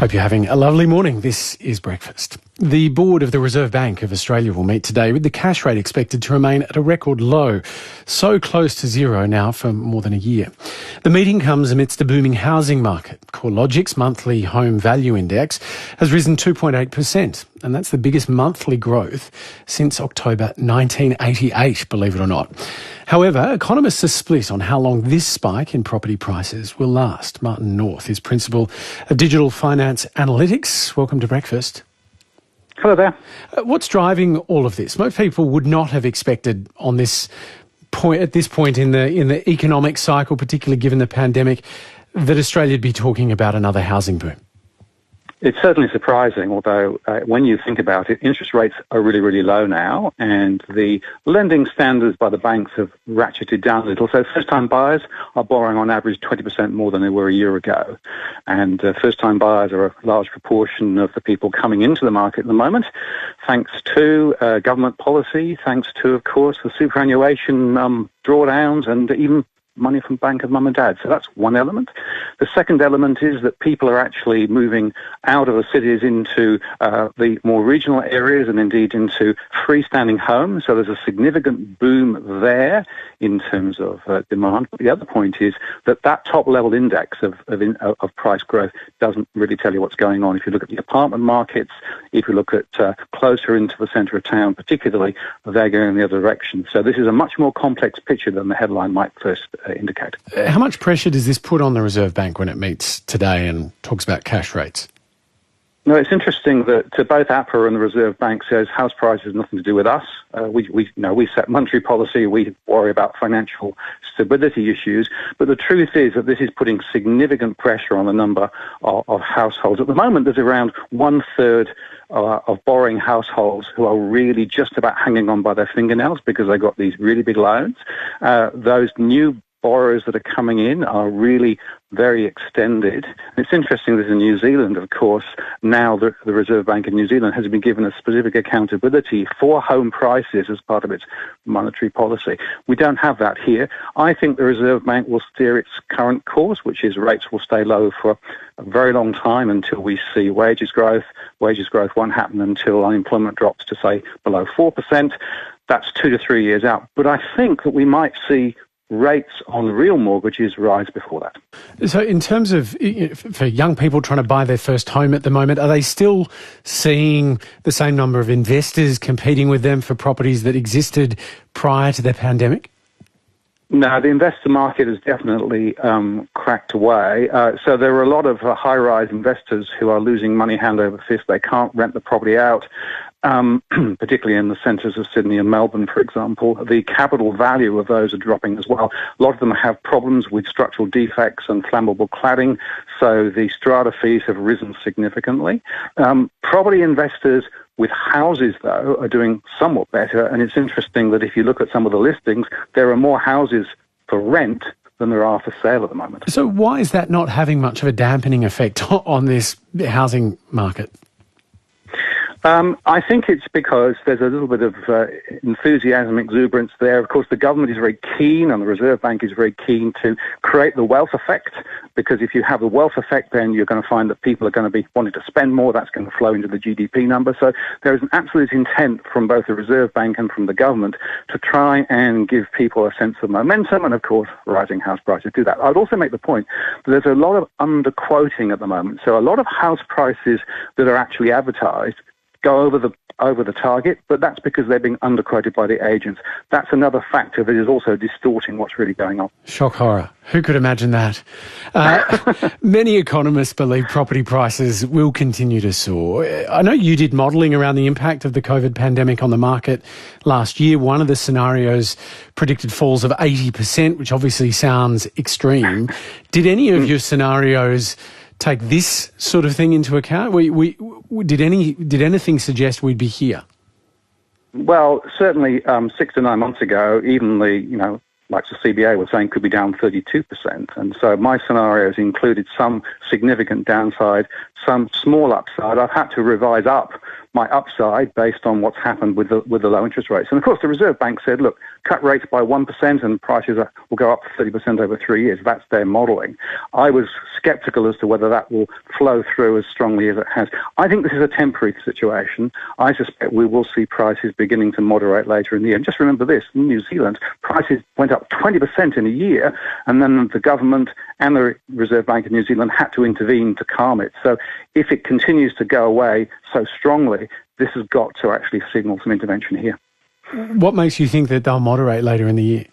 Hope you're having a lovely morning. This is Breakfast. The board of the Reserve Bank of Australia will meet today with the cash rate expected to remain at a record low, so close to zero now for more than a year. The meeting comes amidst a booming housing market. CoreLogic's monthly home value index has risen 2.8%, and that's the biggest monthly growth since October 1988, believe it or not. However, economists are split on how long this spike in property prices will last. Martin North is Principal of Digital Finance Analytics. Welcome to Breakfast. Hello there. What's driving all of this? Most people would not have expected on this point, at this point in the economic cycle, particularly given the pandemic, that Australia would be talking about another housing boom. It's certainly surprising, although when you think about it, interest rates are really, really low now, and the lending standards by the banks have ratcheted down a little. So first-time buyers are borrowing on average 20% more than they were a year ago. And first-time buyers are a large proportion of the people coming into the market at the moment, thanks to government policy, thanks to, of course, the superannuation drawdowns and even money from bank of mum and dad. So that's one element. The second element is that people are actually moving out of the cities into the more regional areas and indeed into freestanding homes. So there's a significant boom there in terms of demand. But the other point is that top level index of price growth doesn't really tell you what's going on. If you look at the apartment markets, if you look at closer into the centre of town particularly, they're going in the other direction. So this is a much more complex picture than the headline might first indicate. How much pressure does this put on the Reserve Bank when it meets today and talks about cash rates? No, it's interesting that both APRA and the Reserve Bank says house prices have nothing to do with us. We set monetary policy. We worry about financial stability issues. But the truth is that this is putting significant pressure on the number of households. At the moment, there's around 1/3 of borrowing households who are really just about hanging on by their fingernails because they've got these really big loans. Those new borrowers that are coming in are really very extended. It's interesting that in New Zealand, of course, now the Reserve Bank of New Zealand has been given a specific accountability for home prices as part of its monetary policy. We don't have that here. I think the Reserve Bank will steer its current course, which is rates will stay low for a very long time until we see wages growth. Wages growth won't happen until unemployment drops to, say, below 4%. That's 2 to 3 years out. But I think that we might see rates on real mortgages rise before that. So in terms of, for young people trying to buy their first home at the moment, are they still seeing the same number of investors competing with them for properties that existed prior to the pandemic? No, the investor market has definitely cracked away. So there are a lot of high-rise investors who are losing money hand over fist. They can't rent the property out. Particularly in the centres of Sydney and Melbourne, for example. The capital value of those are dropping as well. A lot of them have problems with structural defects and flammable cladding, so the strata fees have risen significantly. Property investors with houses, though, are doing somewhat better, and it's interesting that if you look at some of the listings, there are more houses for rent than there are for sale at the moment. So why is that not having much of a dampening effect on this housing market? I think it's because there's a little bit of enthusiasm, exuberance there. Of course, the government is very keen and the Reserve Bank is very keen to create the wealth effect, because if you have the wealth effect, then you're going to find that people are going to be wanting to spend more. That's going to flow into the GDP number. So there is an absolute intent from both the Reserve Bank and from the government to try and give people a sense of momentum, and, of course, rising house prices do that. I would also make the point that there's a lot of underquoting at the moment. So a lot of house prices that are actually advertised go over the target, but that's because they're being underquoted by the agents. That's another factor that is also distorting what's really going on. Shock horror. Who could imagine that? Many economists believe property prices will continue to soar. I know you did modelling around the impact of the COVID pandemic on the market last year. One of the scenarios predicted falls of 80%, which obviously sounds extreme. Did any of your scenarios take this sort of thing into account? Did anything suggest we'd be here? Well, certainly 6 to 9 months ago, even like the CBA was saying, could be down 32%. And so my scenarios included some significant downside, some small upside. I've had to revise up my upside based on what's happened with the low interest rates. And of course, the Reserve Bank said, look, cut rates by 1% and prices will go up 30% over 3 years. That's their modelling. I was sceptical as to whether that will flow through as strongly as it has. I think this is a temporary situation. I suspect we will see prices beginning to moderate later in the year. And just remember this, in New Zealand, prices went up 20% in a year, and then the government and the Reserve Bank of New Zealand had to intervene to calm it. So if it continues to go away so strongly, this has got to actually signal some intervention here. What makes you think that they'll moderate later in the year?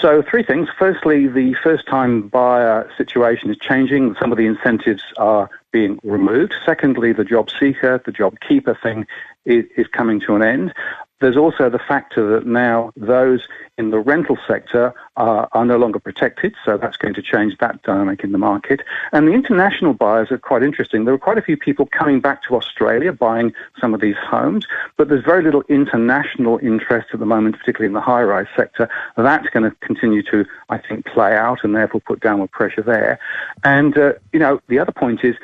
So three things. Firstly, the first-time buyer situation is changing. Some of the incentives are being removed. Secondly, the job seeker, the job keeper thing is coming to an end. There's also the factor that now those in the rental sector are no longer protected, so that's going to change that dynamic in the market. And the international buyers are quite interesting. There are quite a few people coming back to Australia buying some of these homes, but there's very little international interest at the moment, particularly in the high-rise sector. That's going to continue to, I think, play out and therefore put downward pressure there. And, the other point is,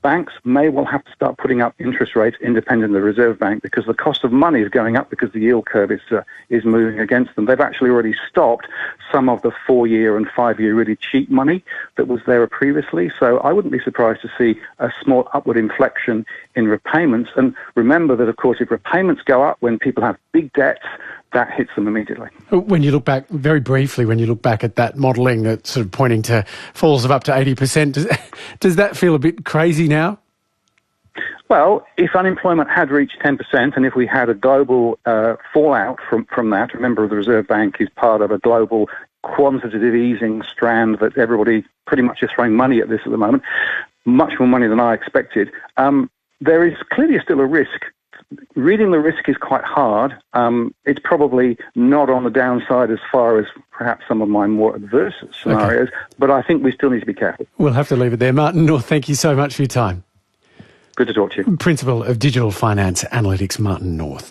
banks may well have to start putting up interest rates independent of the Reserve Bank because the cost of money is going up because the yield curve is moving against them. They've actually already stopped some of the 4-year and 5-year really cheap money that was there previously. So I wouldn't be surprised to see a small upward inflection in repayments. And remember that, of course, if repayments go up when people have big debts, that hits them immediately. When you look back, very briefly, at that modelling that's sort of pointing to falls of up to 80%, does that feel a bit crazy now? Well, if unemployment had reached 10% and if we had a global fallout from that, remember the Reserve Bank is part of a global quantitative easing strand that everybody pretty much is throwing money at this at the moment, much more money than I expected, there is clearly still a risk. Reading the risk is quite hard. It's probably not on the downside as far as perhaps some of my more adverse scenarios, but I think we still need to be careful. We'll have to leave it there. Martin North, thank you so much for your time. Good to talk to you. Principal of Digital Finance Analytics, Martin North.